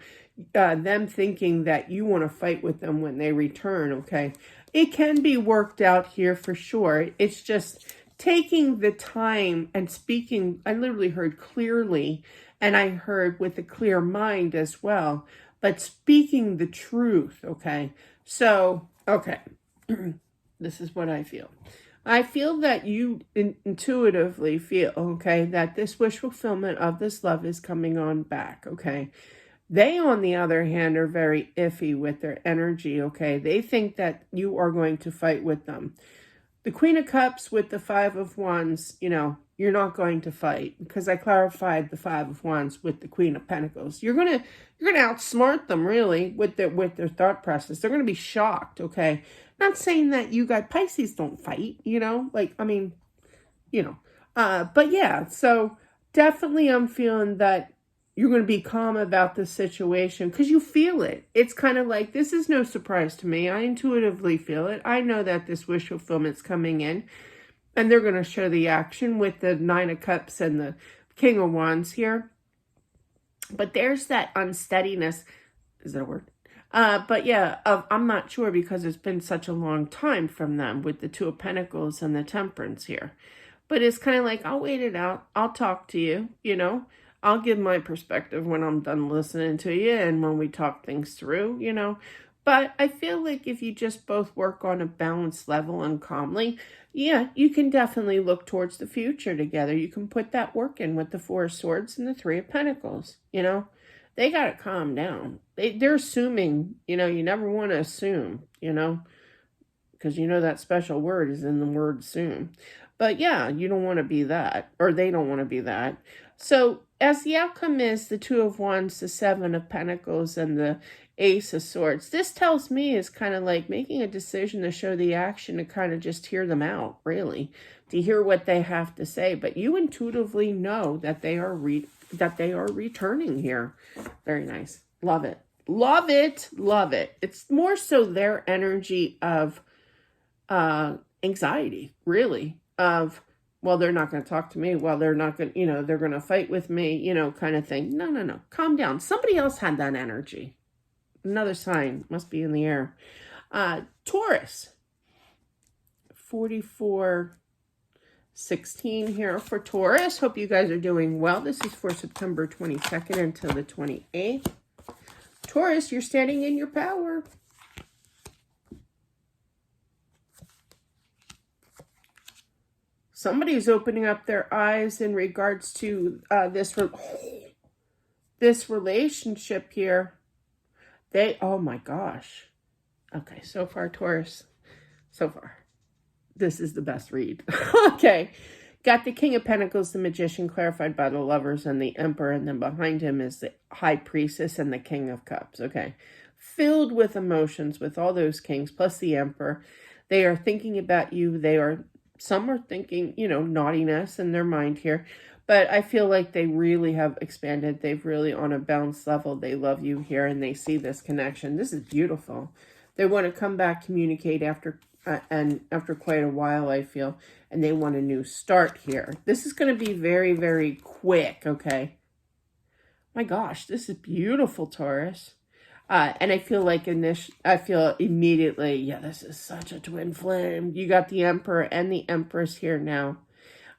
them thinking that you want to fight with them when they return, okay? It can be worked out here for sure. It's just taking the time and speaking. I literally heard clearly, and I heard with a clear mind as well, but speaking the truth, okay? So, okay, this is what I feel. I feel that you intuitively feel, okay, that this wish fulfillment of this love is coming on back, okay? They, on the other hand, are very iffy with their energy, okay? They think that you are going to fight with them. The Queen of Cups with the Five of Wands, you know, you're not going to fight, because I clarified the Five of Wands with the Queen of Pentacles. You're gonna outsmart them, really, with their thought process. They're gonna be shocked, okay? Not saying that you got Pisces don't fight, you know, like, I mean, you know, but yeah, so definitely I'm feeling that you're going to be calm about the situation because you feel it. It's kind of like, this is no surprise to me. I intuitively feel it. I know that this wish fulfillment's coming in, and they're going to show the action with the Nine of Cups and the King of Wands here. But there's that unsteadiness. Is that a word? But yeah, I'm not sure because it's been such a long time from them with the Two of Pentacles and the Temperance here. But it's kind of like, I'll wait it out. I'll talk to you, you know. I'll give my perspective when I'm done listening to you and when we talk things through, you know. But I feel like if you just both work on a balanced level and calmly, yeah, you can definitely look towards the future together. You can put that work in with the Four of Swords and the Three of Pentacles, you know. They got to calm down. They're assuming, you know, you never want to assume, you know, because you know that special word is in the word assume. But yeah, you don't want to be that, or they don't want to be that. So as the outcome is the Two of Wands, the Seven of Pentacles, and the Ace of Swords, this tells me is kind of like making a decision to show the action, to kind of just hear them out, really, to hear what they have to say. But you intuitively know that they are returning here. Very nice. Love it. Love it. Love it. It's more so their energy of anxiety, really, of well, they're not going to talk to me. Well, they're not going to, they're going to fight with me, kind of thing. No, no, no. Calm down. Somebody else had that energy. Another sign must be in the air. Taurus. 4416 here for Taurus. Hope you guys are doing well. This is for September 22nd until the 28th. Taurus, you're standing in your power. Somebody's opening up their eyes in regards to this relationship here. Oh my gosh. Okay, so far, Taurus, so far, this is the best read. Okay, got the King of Pentacles, the Magician, clarified by the Lovers, and the Emperor, and then behind him is the High Priestess and the King of Cups. Okay, filled with emotions with all those kings, plus the Emperor. They are thinking about you. Some are thinking, naughtiness in their mind here. But I feel like they really have expanded. They've really, on a balanced level, they love you here and they see this connection. This is beautiful. They want to come back, communicate after quite a while, I feel. And they want a new start here. This is going to be very, very quick, okay? My gosh, this is beautiful, Taurus. And I feel like immediately, yeah, this is such a twin flame. You got the Emperor and the Empress here now.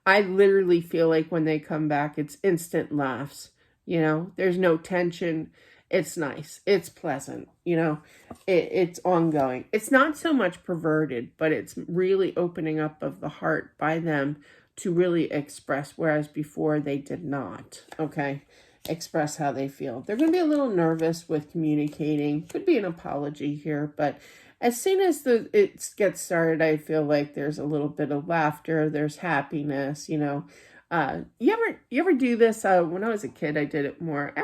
I literally feel like when they come back, it's instant laughs. There's no tension. It's nice. It's pleasant. It's ongoing. It's not so much perverted, but it's really opening up of the heart by them to really express, whereas before they did not, okay? Express how they feel. They're going to be a little nervous with communicating. Could be an apology here, but as soon as it gets started, I feel like there's a little bit of laughter. There's happiness, You ever do this? When I was a kid, I did it more. I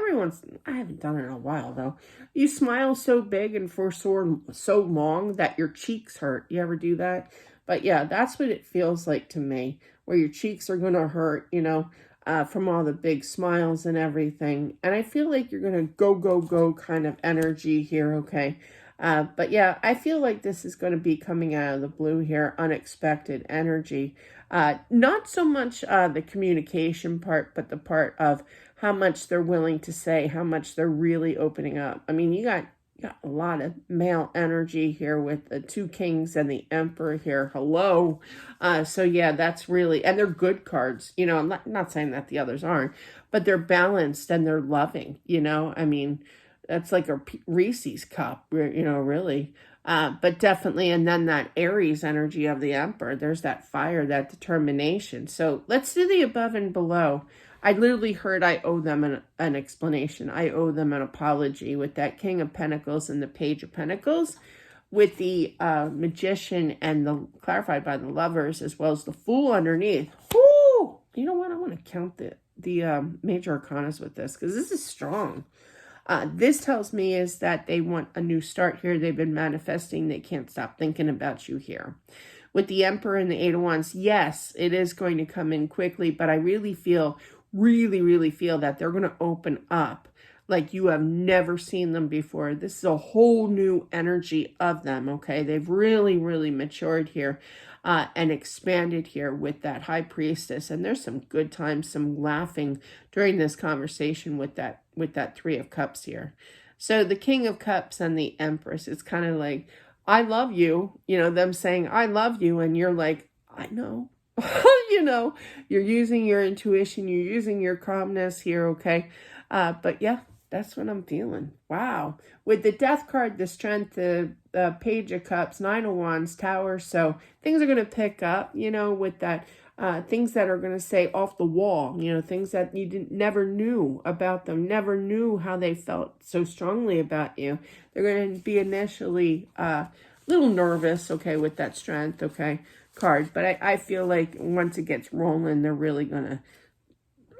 haven't done it in a while though. You smile so big and for so long that your cheeks hurt. You ever do that? But yeah, that's what it feels like to me, where your cheeks are going to hurt, from all the big smiles and everything. And I feel like you're going to go kind of energy here, okay? But yeah, I feel like this is going to be coming out of the blue here, unexpected energy. Not so much the communication part, but the part of how much they're willing to say, how much they're really opening up. I mean, you got a lot of male energy here with the two kings and the Emperor here. Hello. So yeah, that's really, and they're good cards. I'm not saying that the others aren't, but they're balanced and they're loving, I mean, that's like a Reese's cup, really. But definitely, and then that Aries energy of the Emperor, there's that fire, that determination. So let's do the above and below. I literally heard I owe them an explanation. I owe them an apology with that King of Pentacles and the Page of Pentacles, with the Magician and the clarified by the Lovers, as well as the Fool underneath. Whoo! You know what? I want to count the major arcanas with this, because this is strong. This tells me is that they want a new start here. They've been manifesting. They can't stop thinking about you here. With the Emperor and the Eight of Wands, yes, it is going to come in quickly, but I really feel that they're going to open up like you have never seen them before. This is a whole new energy of them, okay? They've really, really matured here and expanded here with that High Priestess. And there's some good times, some laughing during this conversation with that Three of Cups here. So the King of Cups and the Empress, it's kind of like, I love you, them saying, I love you. And you're like, I know. You're using your intuition, you're using your calmness here, okay? But yeah, that's what I'm feeling. Wow. With the Death card, the Strength, the Page of Cups, Nine of Wands, Tower. So things are going to pick up, with that, things that are going to say off the wall, things that you never knew about them, never knew how they felt so strongly about you. They're going to be initially a little nervous, okay, with that Strength, okay, card. But I feel like once it gets rolling, they're really going to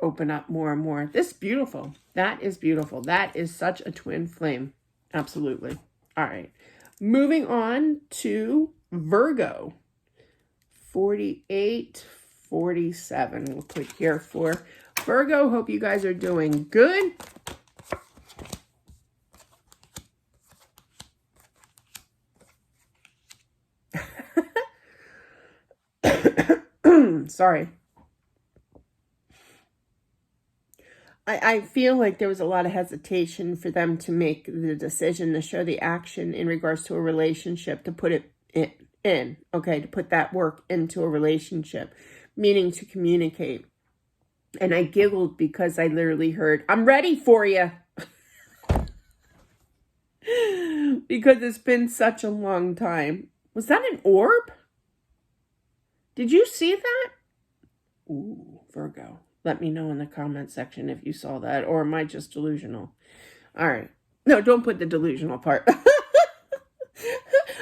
open up more and more. This is beautiful. That is beautiful. That is such a twin flame. Absolutely. All right. Moving on to Virgo. 4847. We'll click here for Virgo. Hope you guys are doing good. Sorry. I feel like there was a lot of hesitation for them to make the decision, to show the action in regards to a relationship, to put it in, okay, to put that work into a relationship, meaning to communicate. And I giggled because I literally heard, I'm ready for you. Because it's been such a long time. Was that an orb? Did you see that? Ooh, Virgo. Let me know in the comment section if you saw that, or am I just delusional? All right. No, don't put the delusional part.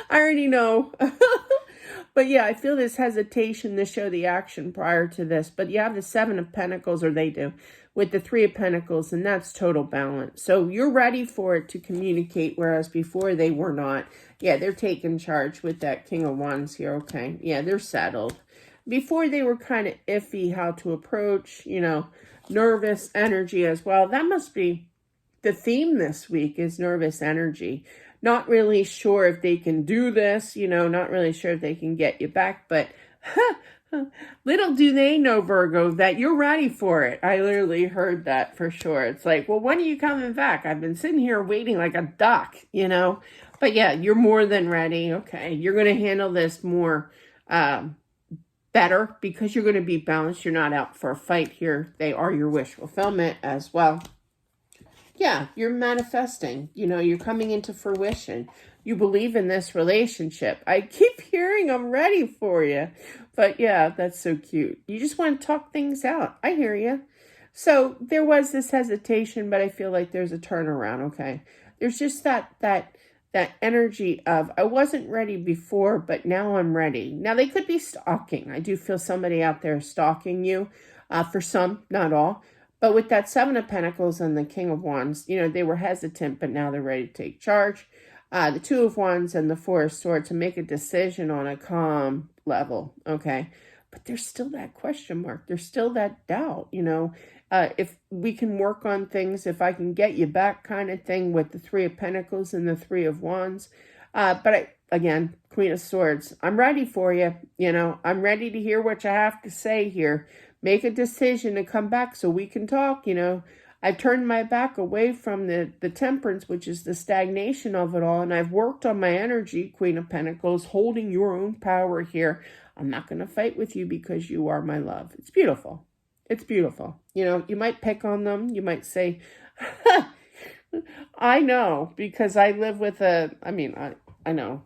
I already know. But yeah, I feel this hesitation to show the action prior to this. But you have the Seven of Pentacles, or they do, with the Three of Pentacles, and that's total balance. So you're ready for it to communicate, whereas before they were not. Yeah, they're taking charge with that King of Wands here, okay? Yeah, they're settled. Before they were kind of iffy how to approach, you know, nervous energy as well. That must be the theme this week, is nervous energy. Not really sure if they can do this, you know, not really sure if they can get you back, but little do they know, Virgo, that you're ready for it. I literally heard that for sure. It's like, well, when are you coming back? I've been sitting here waiting like a duck, you know, but yeah, you're more than ready. Okay. You're going to handle this more, better, because you're going to be balanced. You're not out for a fight here. They are your wish fulfillment as well. Yeah, you're manifesting. You know, you're coming into fruition. You believe in this relationship. I keep hearing I'm ready for you. But yeah, that's so cute. You just want to talk things out. I hear you. So there was this hesitation, but I feel like there's a turnaround, okay? There's just that energy of, I wasn't ready before, but now I'm ready. Now, they could be stalking. I do feel somebody out there stalking you. For some, not all. But with that Seven of Pentacles and the King of Wands, you know, they were hesitant, but now they're ready to take charge. The Two of Wands and the Four of Swords to make a decision on a calm level, okay? But there's still that question mark. There's still that doubt, you know. If we can work on things, if I can get you back kind of thing with the Three of Pentacles and the Three of Wands. But again, Queen of Swords, I'm ready for you. You know, I'm ready to hear what you have to say here. Make a decision to come back so we can talk, you know. I've turned my back away from the temperance, which is the stagnation of it all. And I've worked on my energy, Queen of Pentacles, holding your own power here. I'm not going to fight with you because you are my love. It's beautiful. It's beautiful. You know, you might pick on them. You might say, I know, because I live with I know.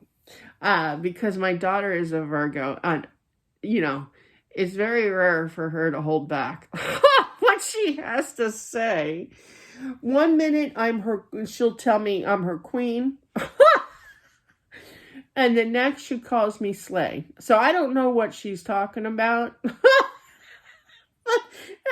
Because my daughter is a Virgo. And, you know, it's very rare for her to hold back what she has to say. 1 minute she'll tell me I'm her queen. And the next she calls me Slay. So I don't know what she's talking about.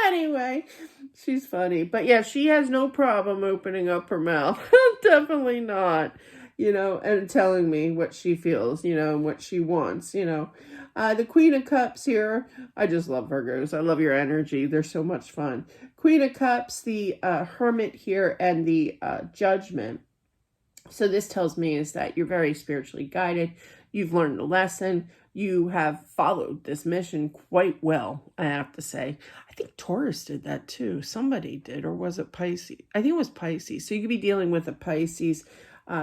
Anyway, she's funny. But yeah, she has no problem opening up her mouth. Definitely not. You know, and telling me what she feels, you know, and what she wants, you know. The Queen of Cups here. I just love Virgos. I love your energy. They're so much fun. Queen of Cups, the Hermit here, and the Judgment. So this tells me is that you're very spiritually guided. You've learned a lesson. You have followed this mission quite well, I have to say. I think Taurus did that too. Somebody did, or was it Pisces? I think it was Pisces. So you could be dealing with a Pisces,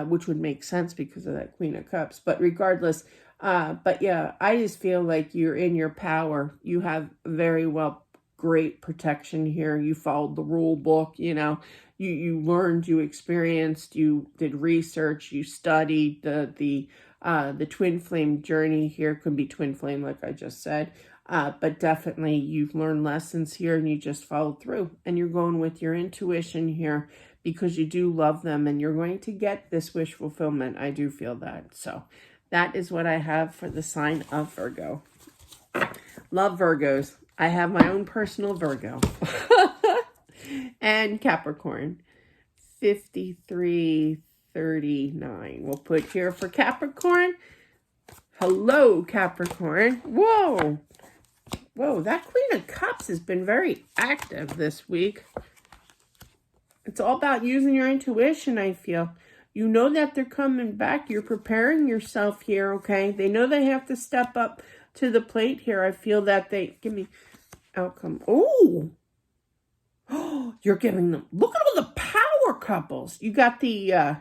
which would make sense because of that Queen of Cups. But regardless, but yeah, I just feel like you're in your power. You have very well, great protection here. You followed the rule book, you know. You learned, you experienced, you did research, you studied the twin flame journey here. Could be twin flame, like I just said. But definitely you've learned lessons here and you just followed through. And you're going with your intuition here because you do love them and you're going to get this wish fulfillment. I do feel that. So that is what I have for the sign of Virgo. Love Virgos. I have my own personal Virgo. And Capricorn. 5339. We'll put here for Capricorn. Hello, Capricorn. Whoa. Whoa, that Queen of Cups has been very active this week. It's all about using your intuition, I feel. You know that they're coming back. You're preparing yourself here, okay? They know they have to step up to the plate here. I feel that they... Give me outcome. Oh! Oh, you're giving them, look at all the power couples. You got the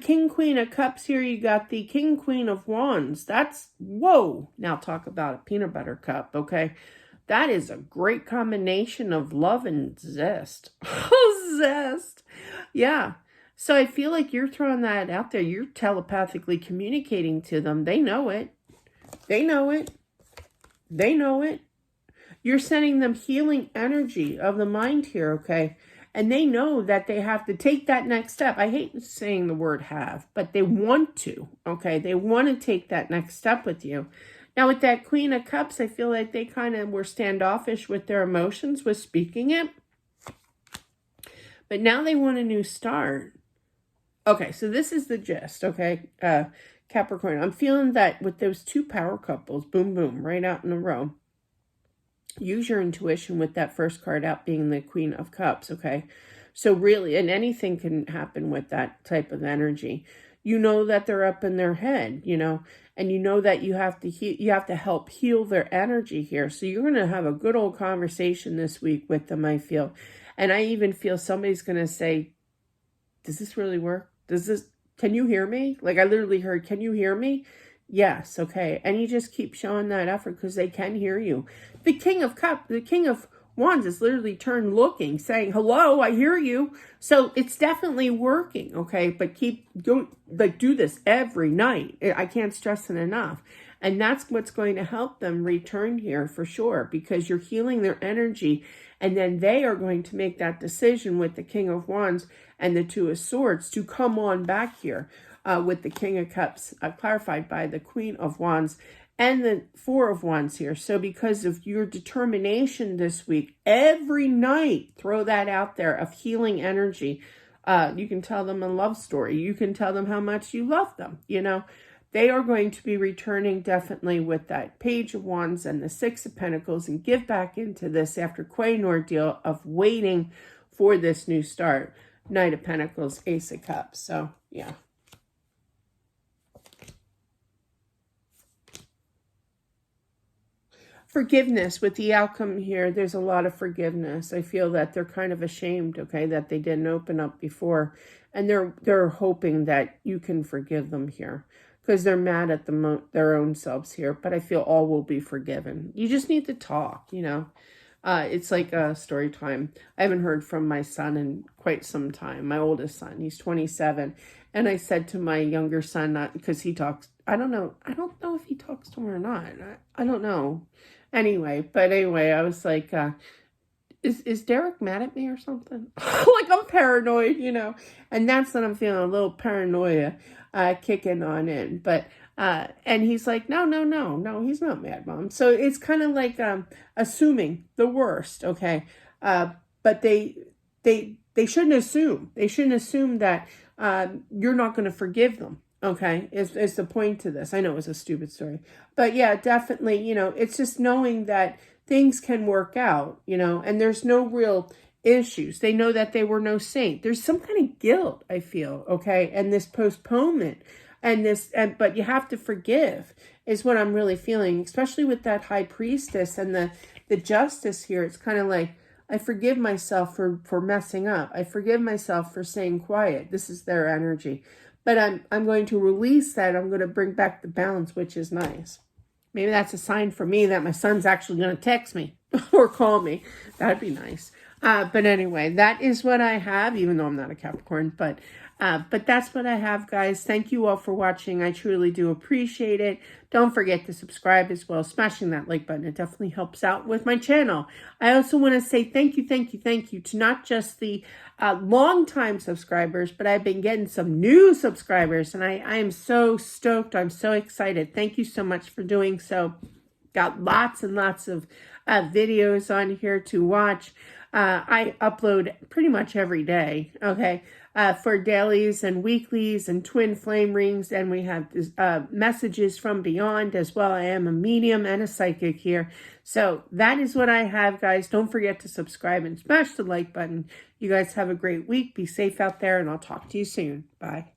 King, Queen of Cups here. You got the King, Queen of Wands. That's, whoa. Now talk about a peanut butter cup, okay? That is a great combination of love and zest. Oh, zest. Yeah. So I feel like you're throwing that out there. You're telepathically communicating to them. They know it. They know it. They know it. You're sending them healing energy of the mind here, okay? And they know that they have to take that next step. I hate saying the word have, but they want to, okay? They want to take that next step with you. Now, with that Queen of Cups, I feel like they kind of were standoffish with their emotions, with speaking it. But now they want a new start. Okay, so this is the gist, okay? Capricorn, I'm feeling that with those two power couples, boom, boom, right out in a row. Use your intuition with that first card out being the Queen of Cups, okay? So really, and anything can happen with that type of energy. You know that they're up in their head, you know, and you know that you have to help heal their energy here. So you're going to have a good old conversation this week with them, I feel. And I even feel somebody's going to say, does this really work? Can you hear me? Like I literally heard, can you hear me? Yes, okay. And you just keep showing that effort because they can hear you. The King of Cups, the King of Wands is literally turned looking, saying, hello, I hear you. So it's definitely working, okay? But do this every night. I can't stress it enough. And that's what's going to help them return here for sure, because you're healing their energy. And then they are going to make that decision with the King of Wands and the Two of Swords to come on back here with the King of Cups clarified by the Queen of Wands and the Four of Wands here. So because of your determination this week, every night, throw that out there of healing energy. You can tell them a love story. You can tell them how much you love them, you know. They are going to be returning definitely with that Page of Wands and the Six of Pentacles and give back into this after quite an ordeal of waiting for this new start. Knight of Pentacles, Ace of Cups. So, yeah. Forgiveness with the outcome here. There's a lot of forgiveness. I feel that they're kind of ashamed, okay, that they didn't open up before. And they're hoping that you can forgive them here because they're mad at their own selves here. But I feel all will be forgiven. You just need to talk, you know. It's like a story time. I haven't heard from my son in quite some time. My oldest son, he's 27. And I said to my younger son, not because he talks, I don't know if he talks to him or not. I don't know. Anyway, I was like, is Derek mad at me or something? Like I'm paranoid, you know, and that's when I'm feeling a little paranoia kicking on in. But and he's like, no, he's not mad, Mom. So it's kind of like assuming the worst, okay? But they shouldn't assume. They shouldn't assume that you're not going to forgive them. Okay, is the point to this. I know it was a stupid story. But yeah, definitely, you know, it's just knowing that things can work out, you know, and there's no real issues. They know that they were no saint. There's some kind of guilt, I feel, okay, and this postponement but you have to forgive is what I'm really feeling, especially with that High Priestess and the Justice here. It's kind of like, I forgive myself for messing up. I forgive myself for staying quiet. This is their energy. But I'm going to release that. I'm going to bring back the balance, which is nice. Maybe that's a sign for me that my son's actually going to text me or call me. That'd be nice. But anyway, that is what I have, even though I'm not a Capricorn. But that's what I have, guys. Thank you all for watching. I truly do appreciate it. Don't forget to subscribe as well. Smashing that like button. It definitely helps out with my channel. I also want to say thank you to not just the long-time subscribers, but I've been getting some new subscribers, and I am so stoked. I'm so excited. Thank you so much for doing so. Got lots and lots of videos on here to watch. I upload pretty much every day, okay, for dailies and weeklies and twin flame rings, and we have messages from beyond as well. I am a medium and a psychic here. So that is what I have, guys. Don't forget to subscribe and smash the like button. You guys have a great week. Be safe out there, and I'll talk to you soon. Bye.